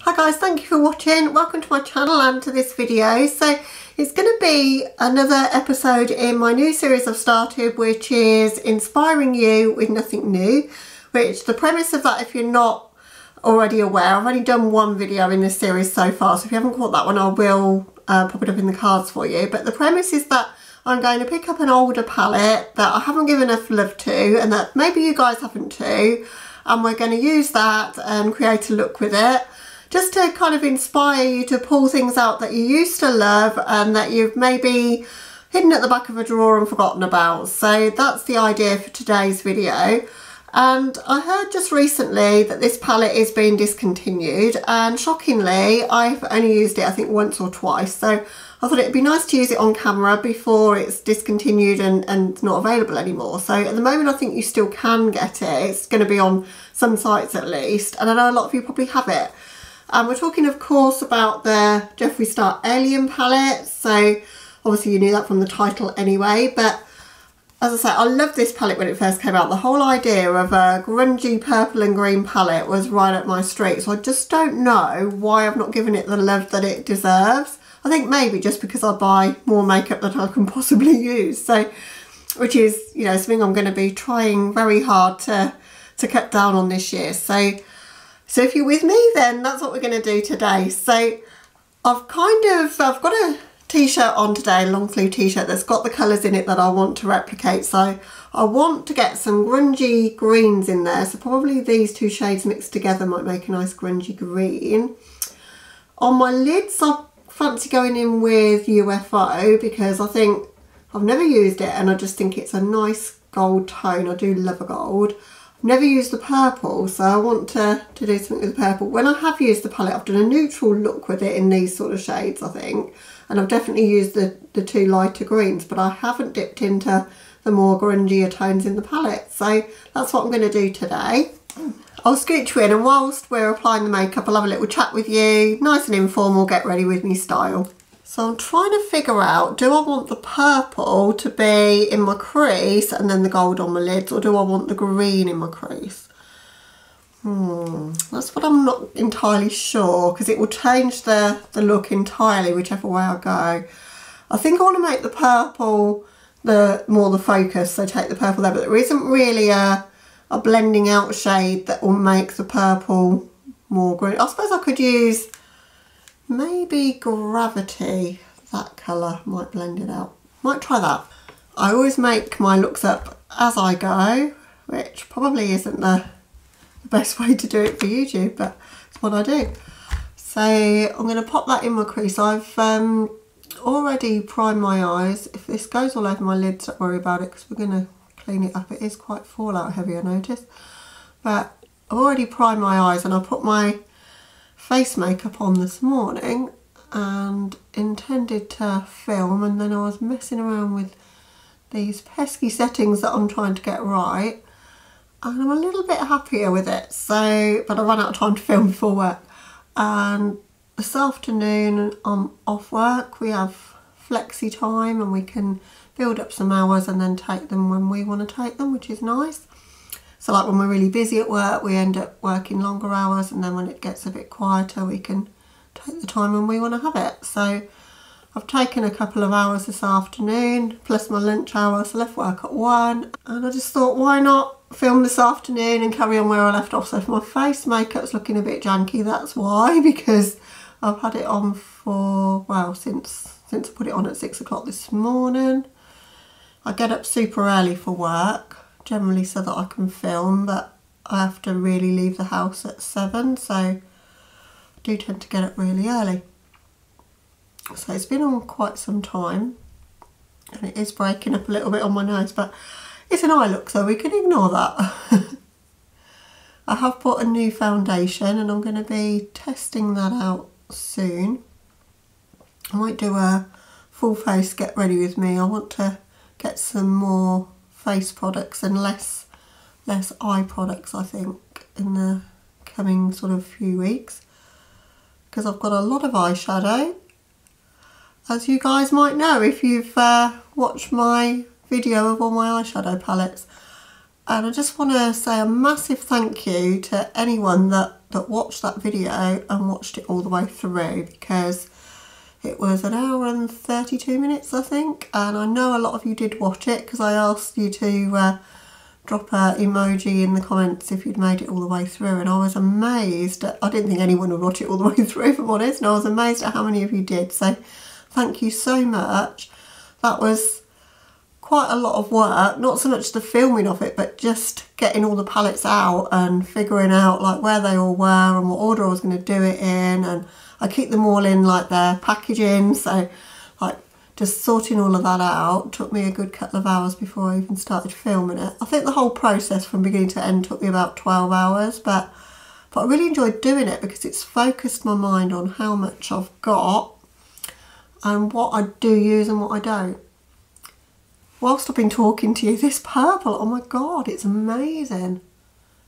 Hi guys, thank you for watching. Welcome to my channel and to this video. So it's going to be another episode in my new series I've started, which is inspiring you with nothing new, which the premise of that, if you're not already aware, I've only done one video in this series so far, so if you haven't caught that one I will pop it up in the cards for you. But the premise is that I'm going to pick up an older palette that I haven't given enough love to, and that maybe you guys haven't too, and we're going to use that and create a look with it, just to kind of inspire you to pull things out that you used to love and that you've maybe hidden at the back of a drawer and forgotten about. So that's the idea for today's video. And I heard just recently that this palette is being discontinued, and shockingly I've only used it I think once or twice, so I thought it'd be nice to use it on camera before it's discontinued and not available anymore. So at the moment I think you still can get it. It's going to be on some sites at least, and I know a lot of you probably have it. And we're talking of course about the Jeffree Star Alien palette, so obviously you knew that from the title anyway, but as I say, I loved this palette when it first came out. The whole idea of a grungy purple and green palette was right up my street, so I just don't know why I've not given it the love that it deserves. I think maybe just because I buy more makeup than I can possibly use, so which is, you know, something I'm going to be trying very hard to cut down on this year. So if you're with me, then that's what we're going to do today. So I've got a t-shirt on today, a long sleeve t-shirt that's got the colours in it that I want to replicate. So I want to get some grungy greens in there. So probably these two shades mixed together might make a nice grungy green. On my lids, I fancy going in with UFO because I think I've never used it and I just think it's a nice gold tone. I do love a gold. I've never used the purple, so I want to do something with the purple. When I have used the palette, I've done a neutral look with it in these sort of shades, I think. And I've definitely used the two lighter greens, but I haven't dipped into the more grungier tones in the palette. So that's what I'm going to do today. I'll scooch you in, and whilst we're applying the makeup, I'll have a little chat with you. Nice and informal, get ready with me style. So I'm trying to figure out, do I want the purple to be in my crease and then the gold on my lids, or do I want the green in my crease? That's what I'm not entirely sure, because it will change the look entirely whichever way I go. I think I want to make the purple more the focus, so take the purple there, but there isn't really a blending out shade that will make the purple more green. I suppose I could use maybe Gravity, that colour might blend it out. Might try that. I always make my looks up as I go, which probably isn't the best way to do it for YouTube, but it's what I do. So I'm going to pop that in my crease. I've already primed my eyes. If this goes all over my lids, don't worry about it because we're going to clean it up. It is quite fallout heavy, I noticed. But I've already primed my eyes, and I put my face makeup on this morning and intended to film, and then I was messing around with these pesky settings that I'm trying to get right, and I'm a little bit happier with it. So, but I ran out of time to film before work, and this afternoon I'm off work. We have flexi time and we can build up some hours and then take them when we want to take them, which is nice. So like when we're really busy at work, we end up working longer hours, and then when it gets a bit quieter, we can take the time when we want to have it. So I've taken a couple of hours this afternoon, plus my lunch hour, so I left work at 1, and I just thought, why not film this afternoon and carry on where I left off. So if my face makeup's looking a bit janky, that's why, because I've had it on for, well, since I put it on at 6 o'clock this morning. I get up super early for work, generally so that I can film, but I have to really leave the house at 7, so I do tend to get up really early. So it's been on quite some time, and it is breaking up a little bit on my nose, but it's an eye look, so we can ignore that. I have put a new foundation and I'm going to be testing that out soon. I might do a full face get ready with me. I want to get some more face products and less eye products, I think, in the coming sort of few weeks, because I've got a lot of eyeshadow, as you guys might know if you've watched my video of all my eyeshadow palettes, And I just want to say a massive thank you to anyone that watched that video and watched it all the way through, because it was 1 hour and 32 minutes, I think. And I know a lot of you did watch it, because I asked you to drop an emoji in the comments if you'd made it all the way through. And I was amazed. I didn't think anyone would watch it all the way through, if I'm honest. And I was amazed at how many of you did. So thank you so much. That was quite a lot of work, not so much the filming of it, but just getting all the palettes out and figuring out like where they all were and what order I was going to do it in. And I keep them all in like their packaging, so like just sorting all of that out took me a good couple of hours before I even started filming it. I think the whole process from beginning to end took me about 12 hours, but I really enjoyed doing it because it's focused my mind on how much I've got and what I do use and what I don't. Whilst I've been talking to you, this purple, oh my god, it's amazing.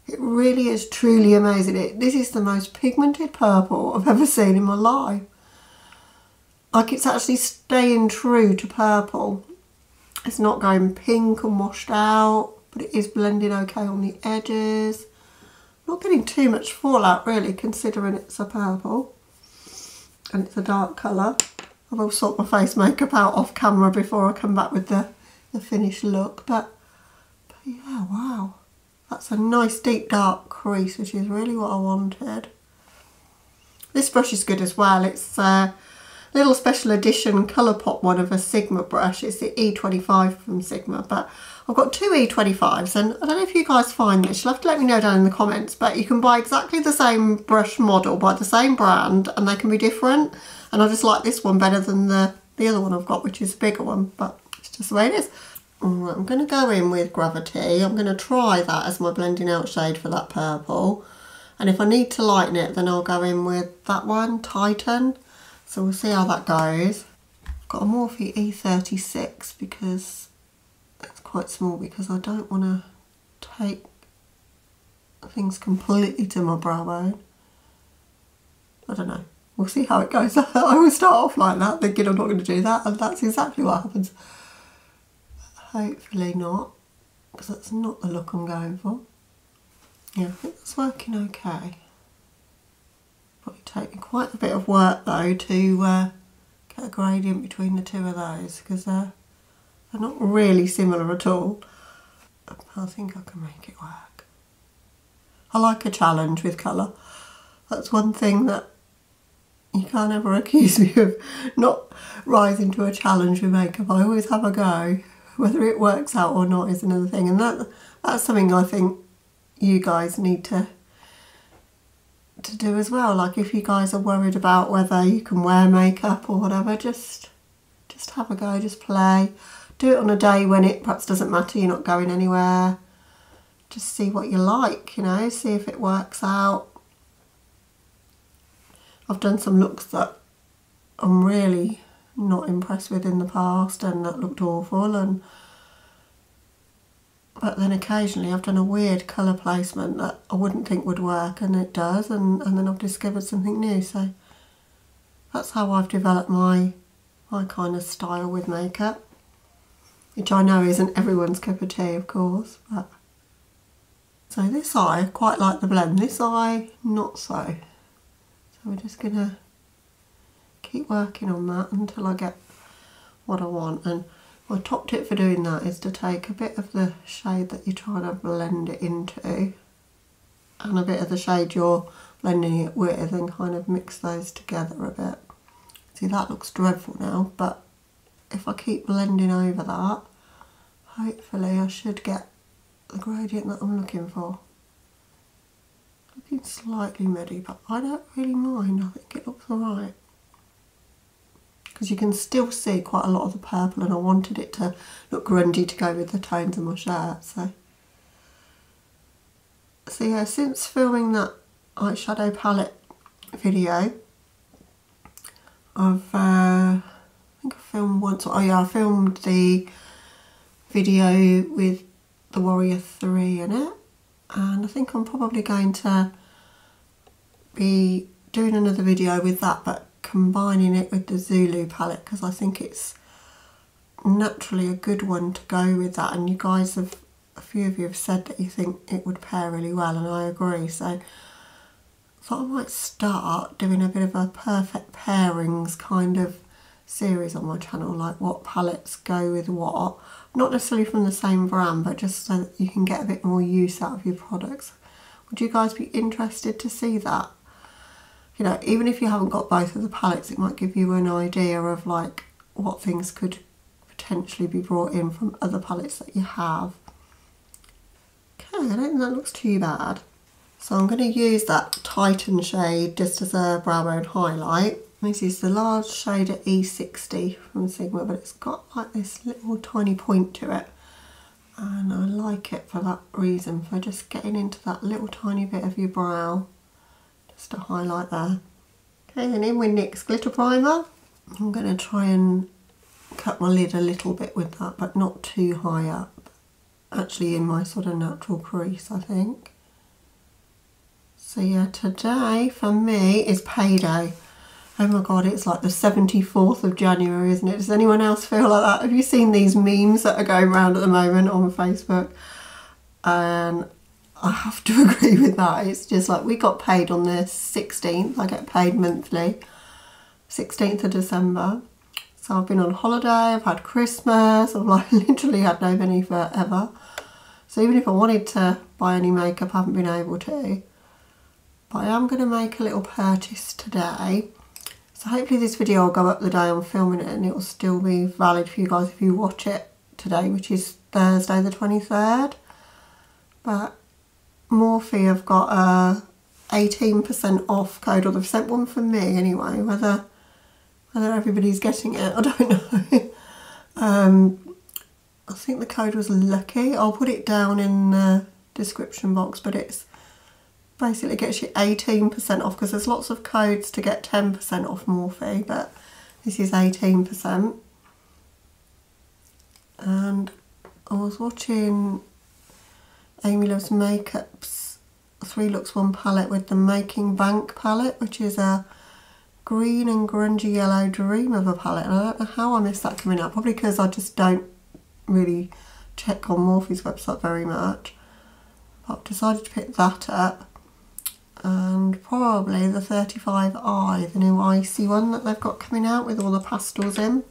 It really is truly amazing. This is the most pigmented purple I've ever seen in my life. Like, it's actually staying true to purple. It's not going pink and washed out, but it is blending okay on the edges. Not getting too much fallout really, considering it's a purple and it's a dark colour. I will sort my face makeup out off camera before I come back with the finished look, but yeah, wow, that's a nice deep dark crease, which is really what I wanted. This brush is good as well. It's a little special edition Colourpop one of a Sigma brush. It's the E25 from Sigma, but I've got two E25s, and I don't know if you guys find this, you'll have to let me know down in the comments, but you can buy exactly the same brush model by the same brand and they can be different, and I just like this one better than the other one I've got, which is a bigger one, but it's just the way it is. Alright, I'm going to go in with Gravity. I'm going to try that as my blending out shade for that purple, and if I need to lighten it then I'll go in with that one, Titan. So we'll see how that goes. I've got a Morphe E36 because it's quite small, because I don't want to take things completely to my brow bone. I don't know. We'll see how it goes. I always start off like that, thinking I'm not going to do that, and that's exactly what happens. Hopefully not, because that's not the look I'm going for. Yeah, I think that's working okay. Probably take me quite a bit of work though to get a gradient between the two of those, because they're not really similar at all. But I think I can make it work. I like a challenge with colour. That's one thing that you can't ever accuse me of not rising to a challenge with makeup. I always have a go. Whether it works out or not is another thing, and that's something I think you guys need to do as well. Like, if you guys are worried about whether you can wear makeup or whatever, just have a go, just play. Do it on a day when it perhaps doesn't matter, you're not going anywhere. Just see what you like, you know, see if it works out. I've done some looks that I'm really not impressed with in the past and that looked awful, but then occasionally I've done a weird colour placement that I wouldn't think would work and it does, and then I've discovered something new. So that's how I've developed my kind of style with makeup, which I know isn't everyone's cup of tea, of course. But so this eye, I quite like the blend. This eye, not so. So we're just gonna keep working on that until I get what I want. And my top tip for doing that is to take a bit of the shade that you're trying to blend it into and a bit of the shade you're blending it with, and kind of mix those together a bit. See, that looks dreadful now, but if I keep blending over that, hopefully I should get the gradient that I'm looking for. Looking slightly muddy, but I don't really mind. I think it looks alright. Because you can still see quite a lot of the purple, and I wanted it to look grungy to go with the tones of my shirt. So yeah, since filming that eyeshadow palette video, I think I filmed once. Oh yeah, I filmed the video with the Warrior 3 in it, and I think I'm probably going to be doing another video with that, but combining it with the Zulu palette, because I think it's naturally a good one to go with that. And you guys have a few of you have said that you think it would pair really well, and I agree. So I thought I might start doing a bit of a perfect pairings kind of series on my channel, like what palettes go with what. Not necessarily from the same brand, but just so that you can get a bit more use out of your products. Would you guys be interested to see that? You know, even if you haven't got both of the palettes, it might give you an idea of like what things could potentially be brought in from other palettes that you have. Okay, I don't think that looks too bad. So I'm going to use that Titan shade just as a brow bone highlight. This is the large shade at E60 from Sigma, but it's got like this little tiny point to it. And I like it for that reason, for just getting into that little tiny bit of your brow. Just a highlight there. Okay, then in with NYX glitter primer. I'm going to try and cut my lid a little bit with that, but not too high up. Actually in my sort of natural crease, I think. So yeah, today for me is payday. Oh my god, it's like the 74th of January, isn't it? Does anyone else feel like that? Have you seen these memes that are going around at the moment on Facebook? And I have to agree with that. It's just like we got paid on the 16th. I get paid monthly. 16th of December. So I've been on holiday, I've had Christmas, I've like literally had no money forever. So even if I wanted to buy any makeup, I haven't been able to. But I am going to make a little purchase today. So hopefully this video will go up the day I'm filming it, and it will still be valid for you guys if you watch it today, which is Thursday the 23rd. But Morphe have got a 18% off code, or they've sent one for me anyway. Whether everybody's getting it, I don't know. I think the code was lucky. I'll put it down in the description box, but it's basically gets you 18% off, because there's lots of codes to get 10% off Morphe, but this is 18%. And I was watching Amy Loves Makeup's 3 Looks 1 palette with the Making Bank palette, which is a green and grungy yellow dream of a palette, and I don't know how I missed that coming up, probably because I just don't really check on Morphe's website very much. But I've decided to pick that up, and probably the 35i, the new icy one that they've got coming out with all the pastels in.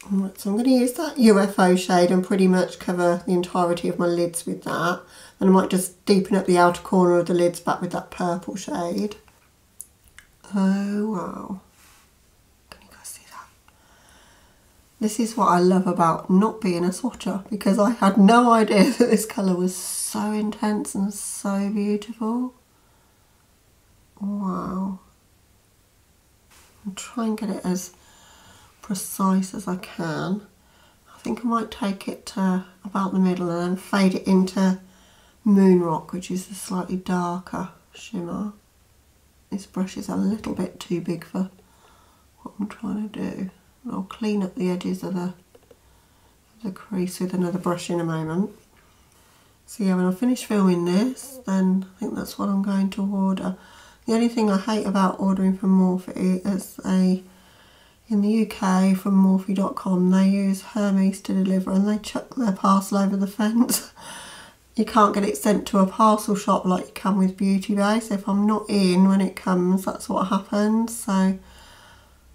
So I'm going to use that UFO shade and pretty much cover the entirety of my lids with that. And I might just deepen up the outer corner of the lids back with that purple shade. Oh wow. Can you guys see that? This is what I love about not being a swatcher, because I had no idea that this colour was so intense and so beautiful. Wow. I'll try and get it as precise as I can. I think I might take it to about the middle and then fade it into Moon Rock, which is a slightly darker shimmer. This brush is a little bit too big for what I'm trying to do. I'll clean up the edges of the crease with another brush in a moment. So yeah, when I finish filming this, then I think that's what I'm going to order. The only thing I hate about ordering from Morphe is in the UK from Morphe.com, they use Hermes to deliver, and they chuck their parcel over the fence. You can't get it sent to a parcel shop like you can with Beauty Bay. So if I'm not in when it comes, that's what happens. So,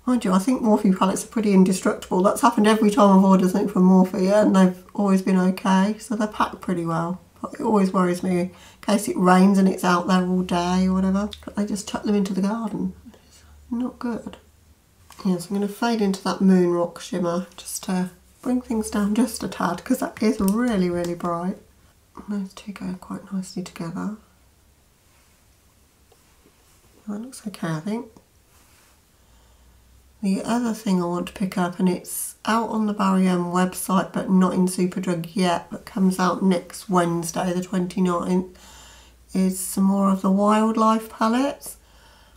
mind you, I think Morphe palettes are pretty indestructible. That's happened every time I've ordered something from Morphe, and they've always been okay. So they're packed pretty well. But it always worries me in case it rains and it's out there all day or whatever. But they just chuck them into the garden. It's not good. Yeah, so I'm going to fade into that Moon Rock shimmer just to bring things down just a tad, because that is really, really bright. Those two go quite nicely together. That looks okay, I think. The other thing I want to pick up, and it's out on the GRWM website but not in Superdrug yet, but comes out next Wednesday the 29th, is some more of the Wildlife palettes.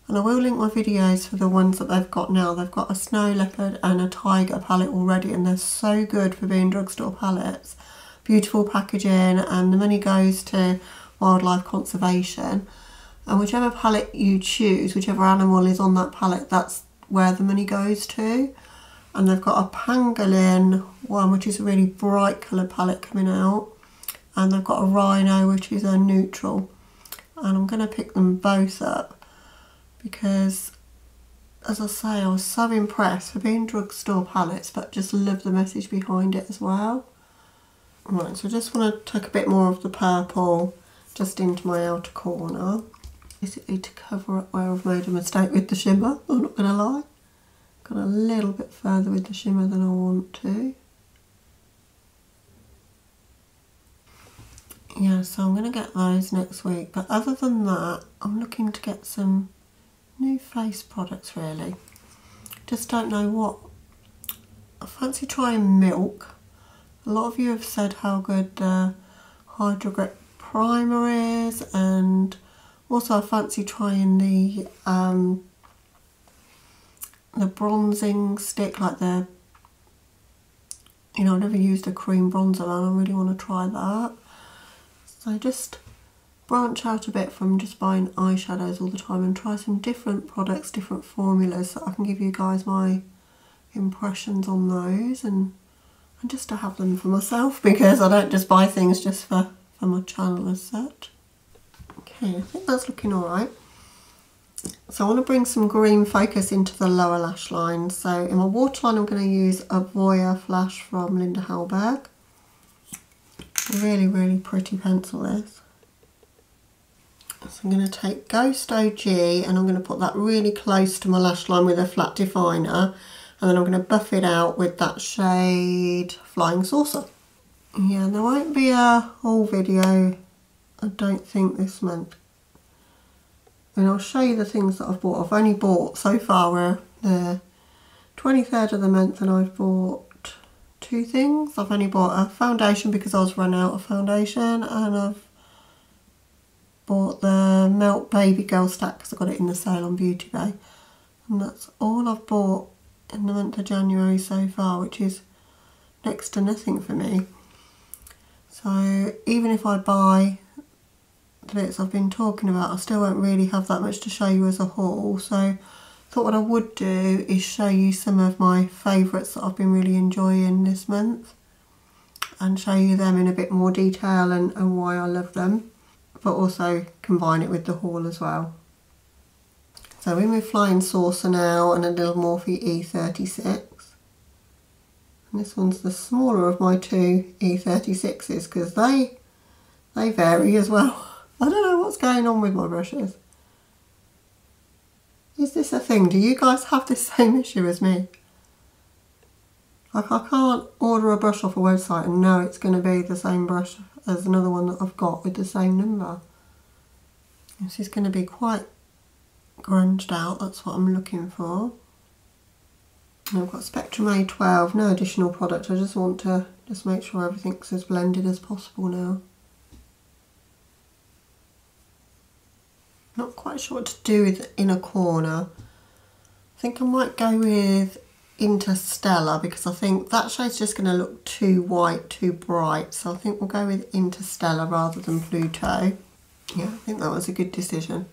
And I will link my videos for the ones that they've got now. They've got a Snow Leopard and a Tiger palette already, and they're so good for being drugstore palettes. Beautiful packaging, and the money goes to wildlife conservation. And whichever palette you choose, whichever animal is on that palette, that's where the money goes to. And they've got a pangolin one, which is a really bright coloured palette coming out. and they've got a Rhino, which is a neutral, and I'm going to pick them both up because, as I say, I was so impressed for being drugstore palettes, but just love the message behind it as well. Right, so I just want to tuck a bit more of the purple just into my outer corner, basically to cover up where I've made a mistake with the shimmer. I'm not going to lie, gone a little bit further with the shimmer than I want to. Yeah, so I'm going to get those next week, but other than that, I'm looking to get some new face products really. Just don't know what. I fancy trying Milk. A lot of you have said how good the Hydro Grip primer is, and also I fancy trying the bronzing stick, like the, you know, I've never used a cream bronzer and I really want to try that. So just branch out a bit from just buying eyeshadows all the time and try some different products, different formulas, so I can give you guys my impressions on those, and just to have them for myself, because I don't just buy things just for my channel as such. Okay, I think that's looking alright. So I want to bring some green focus into the lower lash line. So in my waterline I'm going to use a Voya Flash from Linda Hallberg. Really, really pretty pencil this. So I'm going to take Ghost OG and I'm going to put that really close to my lash line with a flat definer, and then I'm going to buff it out with that shade Flying Saucer. Yeah, there won't be a whole video, I don't think, this month. And I'll show you the things that I've bought. I've only bought, so far we're the 23rd of the month, and I've bought 2 things. I've only bought a foundation because I was run out of foundation, and I've bought the Melt Baby Girl stack because I got it in the sale on Beauty Bay. And that's all I've bought in the month of January so far, which is next to nothing for me. So even if I buy the bits I've been talking about, I still won't really have that much to show you as a haul. So I thought what I would do is show you some of my favourites that I've been really enjoying this month, and show you them in a bit more detail and why I love them, but also combine it with the haul as well. So we're with Flying Saucer now, and a little Morphe E36. And this one's the smaller of my 2 E36s because they vary as well. I don't know what's going on with my brushes. Is this a thing? Do you guys have the same issue as me? Like, I can't order a brush off a website and know it's going to be the same brush as another one that I've got with the same number. This is going to be quite grunged out, that's what I'm looking for. And I've got Spectrum A12, no additional product, I just want to make sure everything's as blended as possible now. Not quite sure what to do with the inner corner. I think I might go with Interstellar because I think that shade's just going to look too white, too bright, so I think we'll go with Interstellar rather than Pluto. Yeah, I think that was a good decision.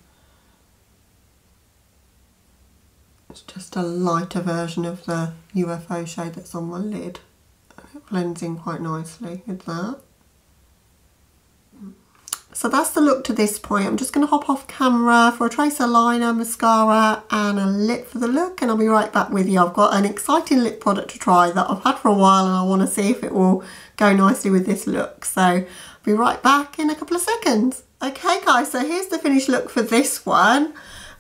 It's just a lighter version of the UFO shade that's on my lid. It blends in quite nicely with that. So that's the look to this point. I'm just going to hop off camera for a tracer liner, mascara and a lip for the look, and I'll be right back with you. I've got an exciting lip product to try that I've had for a while and I want to see if it will go nicely with this look. So I'll be right back in a couple of seconds. Okay guys, so here's the finished look for this one.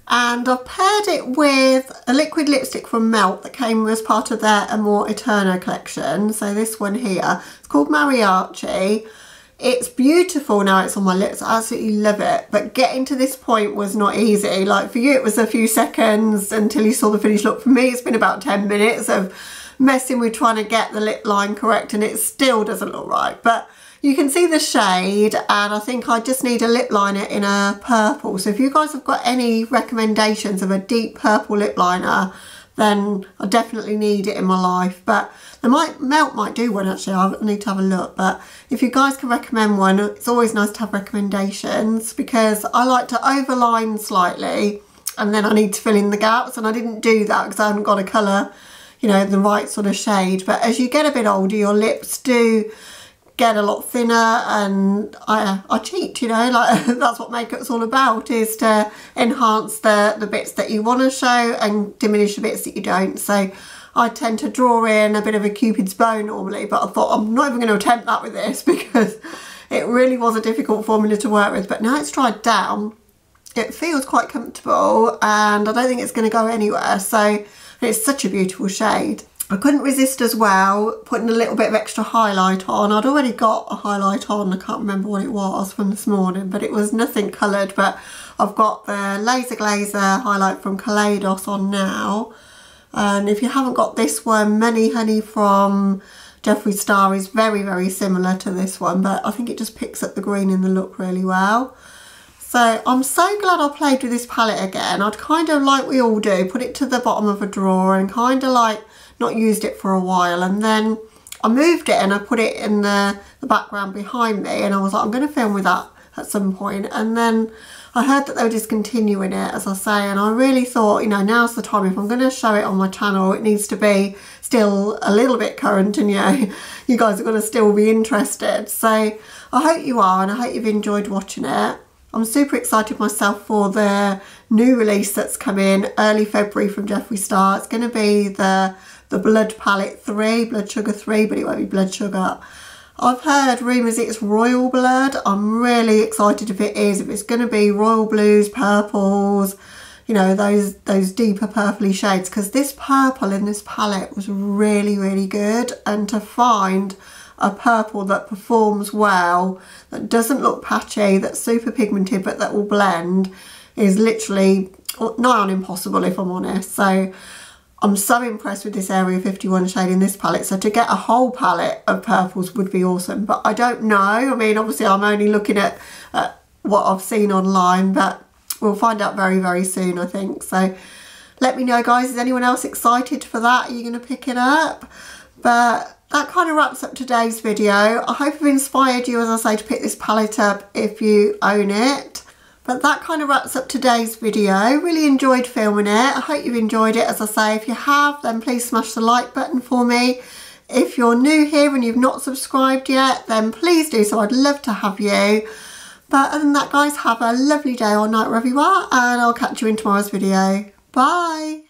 And I've paired it with a liquid lipstick from Melt that came as part of their Amor Eterno collection. So this one here, it's called Mariachi. It's beautiful now it's on my lips, I absolutely love it. But getting to this point was not easy. Like for you it was a few seconds until you saw the finished look. For me it's been about 10 minutes of messing with trying to get the lip line correct, and it still doesn't look right. But you can see the shade, and I think I just need a lip liner in a purple. So if you guys have got any recommendations of a deep purple lip liner, then I definitely need it in my life. But Melt might do one actually, I need to have a look. But if you guys can recommend one, it's always nice to have recommendations, because I like to overline slightly and then I need to fill in the gaps, and I didn't do that because I haven't got a colour, you know, the right sort of shade. But as you get a bit older, your lips do get a lot thinner, and I cheat, you know, like that's what makeup's all about, is to enhance the bits that you want to show and diminish the bits that you don't. So I tend to draw in a bit of a cupid's bow normally, but I thought I'm not even going to attempt that with this because it really was a difficult formula to work with. But now it's dried down, it feels quite comfortable, and I don't think it's going to go anywhere. So it's such a beautiful shade. I couldn't resist as well putting a little bit of extra highlight on. I'd already got a highlight on, I can't remember what it was from this morning, but it was nothing coloured. But I've got the Laser Glazer highlight from Kaleidos on now. And if you haven't got this one, Money Honey from Jeffree Star is very, very similar to this one, but I think it just picks up the green in the look really well. So I'm so glad I played with this palette again. I'd kind of, like we all do, put it to the bottom of a drawer and kind of like not used it for a while, and then I moved it and I put it in the background behind me, and I was like, I'm going to film with that at some point. And then I heard that they were discontinuing it, as I say, and I really thought, you know, now's the time. If I'm going to show it on my channel, it needs to be still a little bit current, and you guys are going to still be interested. So I hope you are, and I hope you've enjoyed watching it. I'm super excited myself for the new release that's come in early February from Jeffree Star. It's going to be the Blood Palette 3, Blood Sugar 3, but it won't be Blood Sugar. I've heard rumours it's royal blood. I'm really excited if it is, if it's going to be royal blues, purples, you know, those deeper purpley shades, because this purple in this palette was really, really good. And to find a purple that performs well, that doesn't look patchy, that's super pigmented, but that will blend, is literally nigh on impossible, if I'm honest. So I'm so impressed with this Area 51 shade in this palette. So to get a whole palette of purples would be awesome. But I don't know. I mean, obviously I'm only looking at what I've seen online, but we'll find out very, very soon, I think. So let me know, guys. Is anyone else excited for that? Are you going to pick it up? But that kind of wraps up today's video. I hope I've inspired you, as I say, to pick this palette up if you own it. But that kind of wraps up today's video. Really enjoyed filming it. I hope you've enjoyed it. As I say, if you have, then please smash the like button for me. If you're new here and you've not subscribed yet, then please do so. I'd love to have you. But other than that, guys, have a lovely day or night wherever you are, and I'll catch you in tomorrow's video. Bye.